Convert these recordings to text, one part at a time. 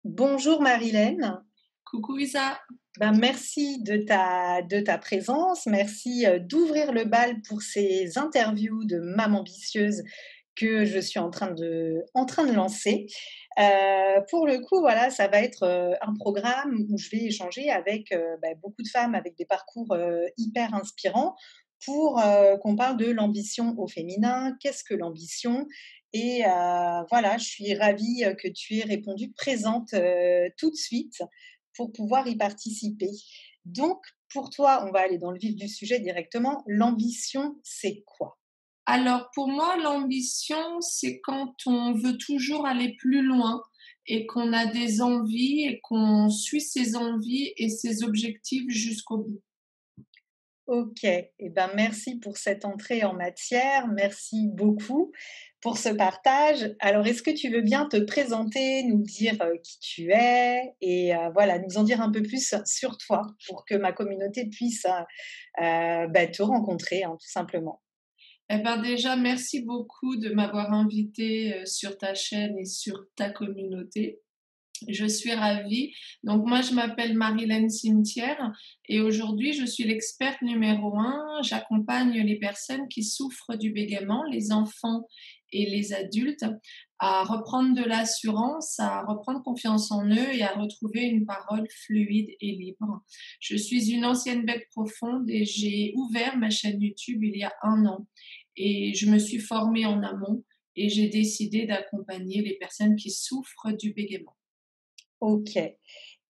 Bonjour Marilène. Coucou Isa. Merci de ta présence. Merci d'ouvrir le bal pour ces interviews de Maman ambitieuse que je suis en train de lancer. Pour le coup, voilà, ça va être un programme où je vais échanger avec beaucoup de femmes avec des parcours hyper inspirants pour qu'on parle de l'ambition au féminin. Qu'est-ce que l'ambition? Et voilà, je suis ravie que tu aies répondu présente tout de suite pour pouvoir y participer. Donc, pour toi, on va aller dans le vif du sujet directement. L'ambition, c'est quoi? Alors pour moi, l'ambition, c'est quand on veut toujours aller plus loin et qu'on a des envies et qu'on suit ses envies et ses objectifs jusqu'au bout. OK. Merci pour cette entrée en matière. Merci beaucoup pour ce partage. Alors, est-ce que tu veux bien te présenter, nous dire, qui tu es et voilà, nous en dire un peu plus sur toi pour que ma communauté puisse, te rencontrer, hein, tout simplement? Déjà, merci beaucoup de m'avoir invitée sur ta chaîne et sur ta communauté. Je suis ravie. Donc moi, je m'appelle Marilène Cimetière et aujourd'hui, je suis l'experte numéro un. J'accompagne les personnes qui souffrent du bégaiement, les enfants et les adultes, à reprendre de l'assurance, à reprendre confiance en eux et à retrouver une parole fluide et libre. Je suis une ancienne bec profonde et j'ai ouvert ma chaîne YouTube il y a un an et je me suis formée en amont et j'ai décidé d'accompagner les personnes qui souffrent du bégaiement. OK.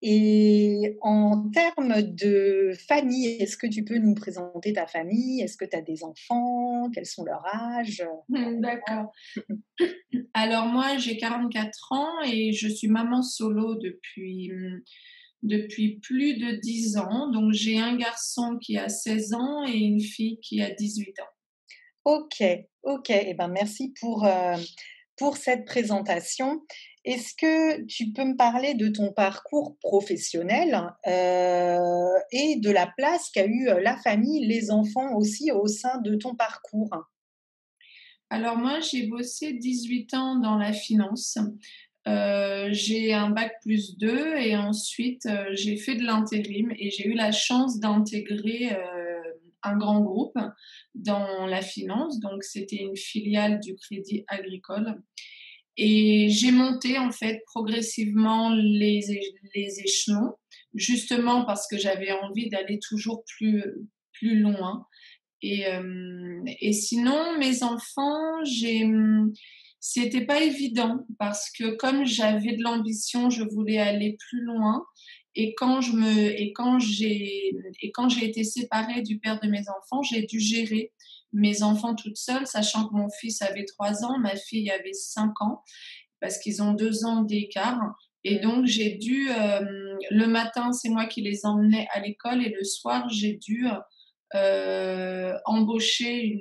Et en termes de famille, est-ce que tu peux nous présenter ta famille? Est-ce que tu as des enfants? Quels sont leurs âges? D'accord. Alors moi, j'ai 44 ans et je suis maman solo depuis plus de 10 ans. Donc j'ai un garçon qui a 16 ans et une fille qui a 18 ans. OK, OK. Merci pour cette présentation. Est-ce que tu peux me parler de ton parcours professionnel, et de la place qu'a eu, la famille, les enfants aussi au sein de ton parcours? Alors moi, j'ai bossé 18 ans dans la finance. J'ai un bac+2 et ensuite, j'ai fait de l'intérim et j'ai eu la chance d'intégrer, un grand groupe dans la finance. Donc c'était une filiale du Crédit Agricole et j'ai monté en fait progressivement les échelons, justement parce que j'avais envie d'aller toujours plus loin. Et sinon, mes enfants, c'était pas évident parce que comme j'avais de l'ambition, je voulais aller plus loin. Et quand j'ai été séparée du père de mes enfants, j'ai dû gérer mes enfants toute seule, sachant que mon fils avait 3 ans, ma fille avait 5 ans, parce qu'ils ont 2 ans d'écart. Et Mmh. donc, le matin, c'est moi qui les emmenais à l'école et le soir, j'ai dû embaucher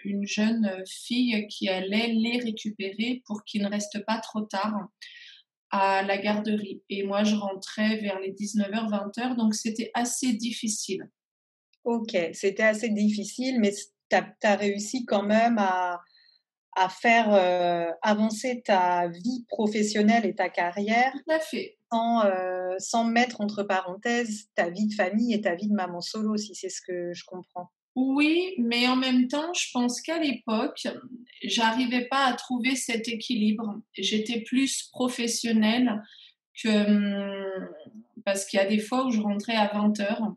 une jeune fille qui allait les récupérer pour qu'ils ne restent pas trop tard à la garderie. Et moi, je rentrais vers les 19h, 20h, donc c'était assez difficile. OK, c'était assez difficile, mais tu as réussi quand même à faire, avancer ta vie professionnelle et ta carrière Tout à fait. sans mettre entre parenthèses ta vie de famille et ta vie de maman solo, si c'est ce que je comprends? Oui, mais en même temps, je pense qu'à l'époque, j'arrivais pas à trouver cet équilibre. J'étais plus professionnelle que, parce qu'il y a des fois où je rentrais à 20h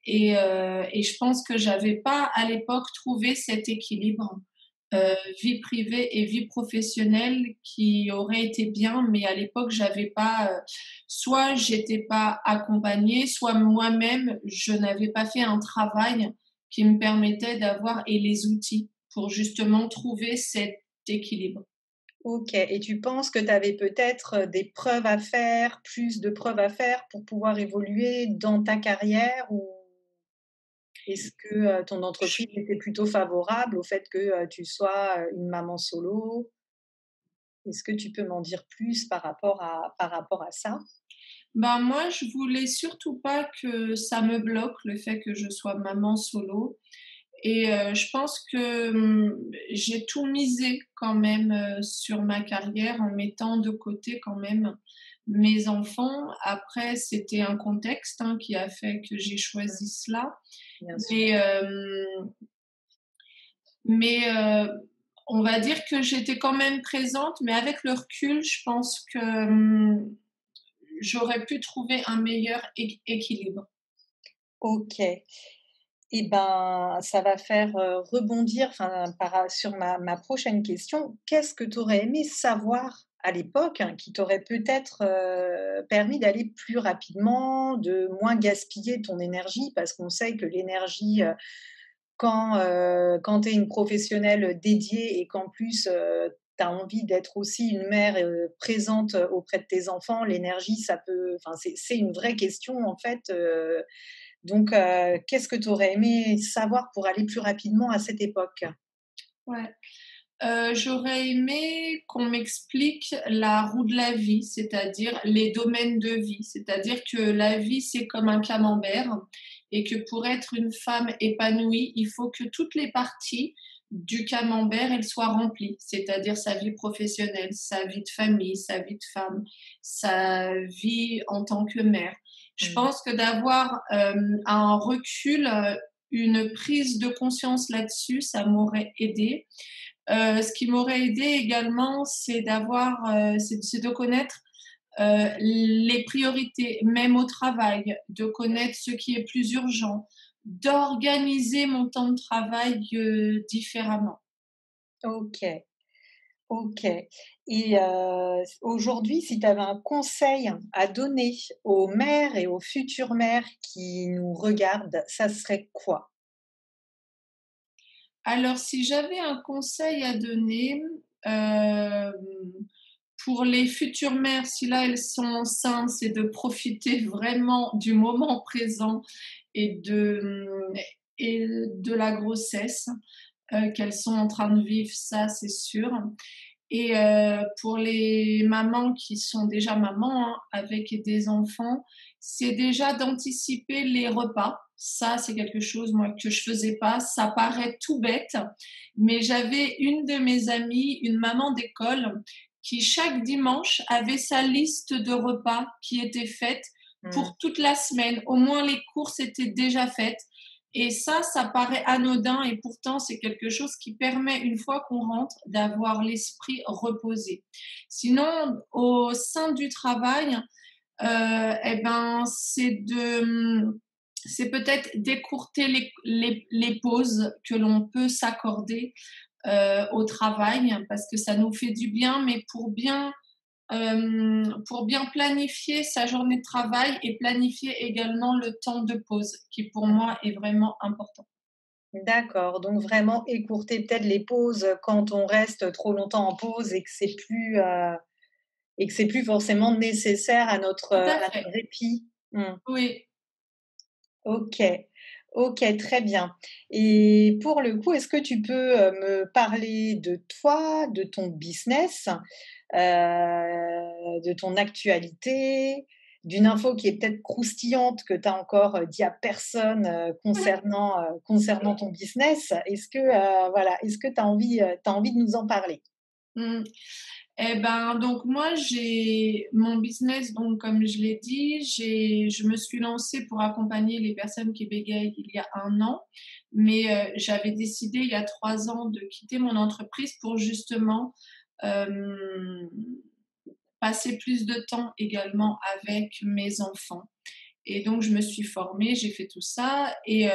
et je pense que j'avais pas à l'époque trouvé cet équilibre, vie privée et vie professionnelle qui aurait été bien, mais à l'époque j'avais pas, soit j'étais pas accompagnée, soit moi-même je n'avais pas fait un travail qui me permettait d'avoir et les outils pour justement trouver cet équilibre. OK, et tu penses que tu avais peut-être, des preuves à faire, plus de preuves à faire pour pouvoir évoluer dans ta carrière? Ou est-ce que, ton entreprise était plutôt favorable au fait que, tu sois, une maman solo? Est-ce que tu peux m'en dire plus par rapport à ça? Ben, moi, je voulais surtout pas que ça me bloque, le fait que je sois maman solo. Et je pense que, j'ai tout misé quand même, sur ma carrière en mettant de côté quand même mes enfants. Après, c'était un contexte, hein, qui a fait que j'ai choisi cela. Bien sûr. Mais, mais on va dire que j'étais quand même présente, mais avec le recul, je pense que, j'aurais pu trouver un meilleur équilibre. OK. Et ben, ça va faire, rebondir, enfin, sur ma prochaine question. Qu'est-ce que tu aurais aimé savoir à l'époque, hein, qui t'aurait peut-être, permis d'aller plus rapidement, de moins gaspiller ton énergie? Parce qu'on sait que l'énergie, quand tu es une professionnelle dédiée et qu'en plus, tu as envie d'être aussi une mère, présente, auprès de tes enfants, l'énergie, ça peut enfin, c'est une vraie question, en fait, donc qu'est-ce que tu aurais aimé savoir pour aller plus rapidement à cette époque? Ouais. J'aurais aimé qu'on m'explique la roue de la vie, c'est-à-dire les domaines de vie. C'est-à-dire que la vie, c'est comme un camembert et que pour être une femme épanouie, il faut que toutes les parties du camembert, elles soient remplies. C'est-à-dire sa vie professionnelle, sa vie de famille, sa vie de femme, sa vie en tant que mère. Je Mmh. pense que d'avoir, un recul, une prise de conscience là-dessus, ça m'aurait aidée. Ce qui m'aurait aidé également, c'est c'est de connaître, les priorités, même au travail, de connaître ce qui est plus urgent, d'organiser mon temps de travail, différemment. OK, OK et aujourd'hui, si tu avais un conseil à donner aux mères et aux futures mères qui nous regardent, ça serait quoi? Alors si j'avais un conseil à donner, hem, pour les futures mères, si là elles sont enceintes, c'est de profiter vraiment du moment présent et de la grossesse, qu'elles sont en train de vivre, ça c'est sûr. Et pour les mamans qui sont déjà mamans, hein, avec des enfants, c'est déjà d'anticiper les repas. Ça, c'est quelque chose, moi, que je faisais pas. Ça paraît tout bête, mais j'avais une de mes amies, une maman d'école, qui chaque dimanche avait sa liste de repas qui était faite Mmh. pour toute la semaine. Au moins, les courses étaient déjà faites. Et ça paraît anodin et pourtant c'est quelque chose qui permet, une fois qu'on rentre, d'avoir l'esprit reposé. Sinon, au sein du travail, et ben, c'est peut-être d'écourter les pauses que l'on peut s'accorder, au travail parce que ça nous fait du bien, mais pour bien planifier sa journée de travail et planifier également le temps de pause qui pour moi est vraiment important. D'accord, donc vraiment écourter peut-être les pauses, quand on reste trop longtemps en pause et que c'est plus forcément nécessaire Tout à à fait, notre répit. Mmh. oui. OK. OK, très bien et pour le coup, est-ce que tu peux, me parler de toi, de ton business, de ton actualité, d'une info qui est peut-être croustillante que tu as encore, dit à personne, concernant ton business? Est-ce que, voilà, est-ce que tu envie de nous en parler? Mmh. Et ben, donc moi, j'ai mon business, donc comme je l'ai dit, je me suis lancée pour accompagner les personnes qui bégayent il y a 1 an, mais j'avais décidé il y a 3 ans de quitter mon entreprise pour justement, hem, passer plus de temps également avec mes enfants. Et donc, je me suis formée, j'ai fait tout ça. Et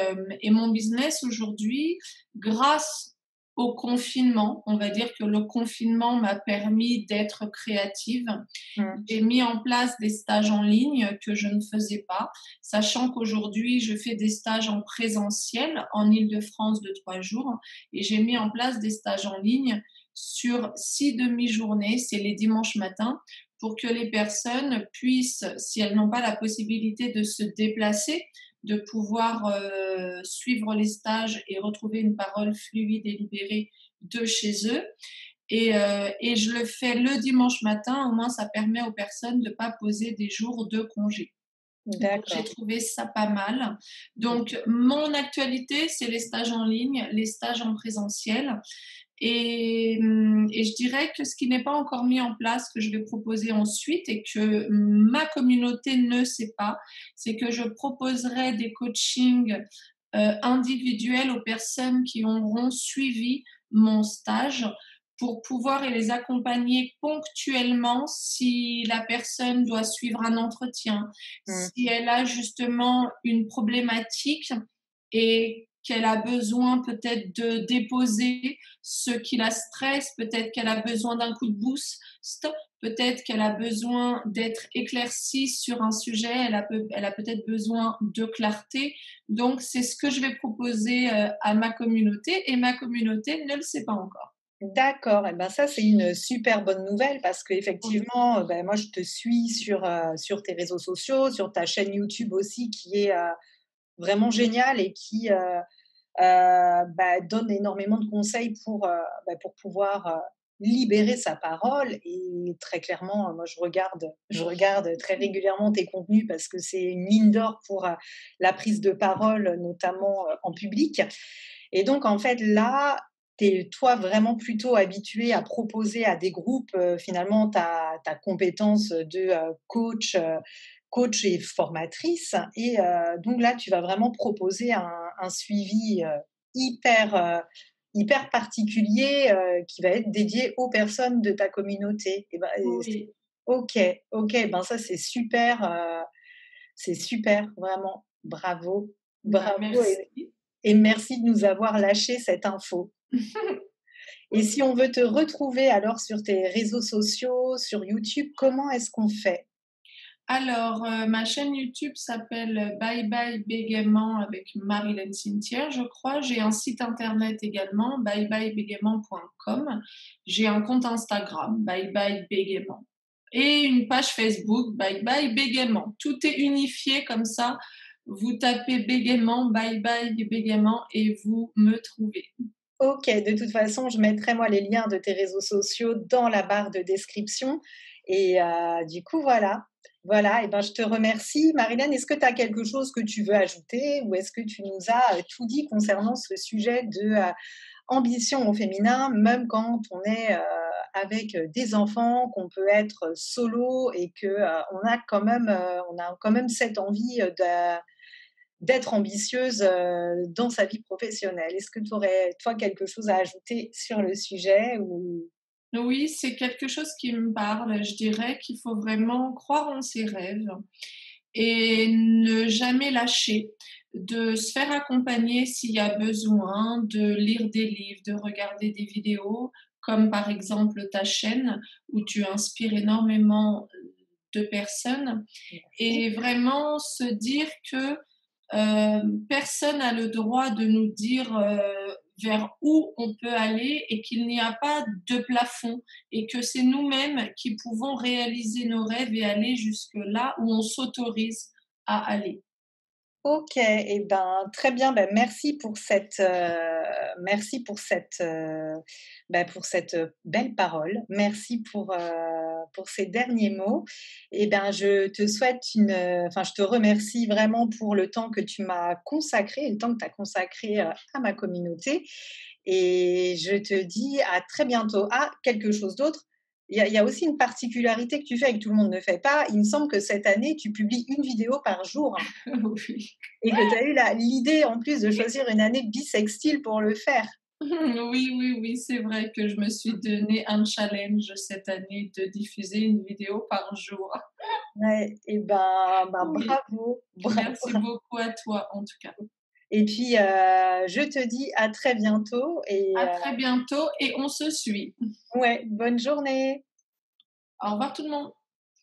mon business aujourd'hui, grâce au confinement, on va dire que le confinement m'a permis d'être créative. Mmh. J'ai mis en place des stages en ligne que je ne faisais pas, sachant qu'aujourd'hui, je fais des stages en présentiel en Île-de-France de 3 jours. Et j'ai mis en place des stages en ligne sur 6 demi-journées, c'est les dimanches matins, pour que les personnes puissent, si elles n'ont pas la possibilité de se déplacer, de pouvoir suivre les stages et retrouver une parole fluide et libérée de chez eux. Et je le fais le dimanche matin, au moins ça permet aux personnes de ne pas poser des jours de congé. Donc j'ai D'accord. trouvé ça pas mal. Donc mon actualité, c'est les stages en ligne, les stages en présentiel Et je dirais que ce qui n'est pas encore mis en place, que je vais proposer ensuite et que ma communauté ne sait pas, c'est que je proposerai des coachings individuels aux personnes qui auront suivi mon stage pour pouvoir les accompagner ponctuellement si la personne doit suivre un entretien, Mmh. si elle a justement une problématique et qu'elle a besoin peut-être de déposer ce qui la stresse, peut-être qu'elle a besoin d'un coup de boost, peut-être qu'elle a besoin d'être éclaircie sur un sujet, elle a peut-être besoin de clarté. Donc, c'est ce que je vais proposer à ma communauté et ma communauté ne le sait pas encore. D'accord, et ben, ça, c'est une super bonne nouvelle parce Oui, qu'effectivement, moi, je te suis sur tes réseaux sociaux, sur ta chaîne YouTube aussi qui est, vraiment géniale et qui, donne énormément de conseils pour pouvoir, libérer sa parole et très clairement, moi je regarde très régulièrement tes contenus parce que c'est une mine d'or pour, la prise de parole, notamment, en public et donc en fait là, tu es toi vraiment plutôt habitué à proposer à des groupes, finalement ta compétence de, coach et formatrice et donc là, tu vas vraiment proposer un suivi, hyper, hyper particulier, qui va être dédié aux personnes de ta communauté et c'est oui, OK, OK, ben, ça c'est super vraiment. Bravo, bah, bravo merci. et merci de nous avoir lâché cette info et si on veut te retrouver alors sur tes réseaux sociaux, sur YouTube, comment est-ce qu'on fait? Alors, ma chaîne YouTube s'appelle Bye Bye Bégaiement avec Marilyn Cimetière, je crois. J'ai un site internet également, byebyebégaiement.com. J'ai un compte Instagram, Bye Bye Bégaiement. Et une page Facebook, Bye Bye Bégaiement. Tout est unifié comme ça. Vous tapez bégaiement, Bye Bye Bégaiement et vous me trouvez. OK, de toute façon, je mettrai moi les liens de tes réseaux sociaux dans la barre de description et du coup voilà. Voilà et ben, je te remercie. Marilyn, est-ce que tu as quelque chose que tu veux ajouter ou est-ce que tu nous as, tout dit concernant ce sujet de, ambition au féminin, même quand on est, avec, des enfants, qu'on peut être solo et que, on a quand même cette envie, d'être ambitieuse, dans sa vie professionnelle. Est-ce que tu aurais, toi, quelque chose à ajouter sur le sujet ou Oui, c'est quelque chose qui me parle. Je dirais qu'il faut vraiment croire en ses rêves et ne jamais lâcher, de se faire accompagner s'il y a besoin, de lire des livres, de regarder des vidéos, comme par exemple ta chaîne où tu inspires énormément de personnes merci. et vraiment se dire que personne n'a le droit de nous dire vers où on peut aller et qu'il n'y a pas de plafond et que c'est nous-mêmes qui pouvons réaliser nos rêves et aller jusque là où on s'autorise à aller. OK et ben, très bien, merci pour cette, belle parole. Merci pour ces derniers mots et ben, je te remercie vraiment pour le temps que tu m'as consacré et le temps que tu as consacré, à ma communauté et je te dis à très bientôt. Ah, quelque chose d'autre, il y a aussi une particularité que tu fais et que tout le monde ne fait pas. Il me semble que cette année, tu publies une vidéo par jour. Oui. Et que tu as eu l'idée en plus de choisir une année bissextile pour le faire. Oui, oui, oui, c'est vrai que je me suis donné un challenge cette année de diffuser une vidéo par jour. Ouais et Oui, bravo, bravo merci beaucoup à toi en tout cas. et puis, je te dis à très bientôt et À très bientôt et on se suit. ouais, bonne journée. Au revoir tout le monde.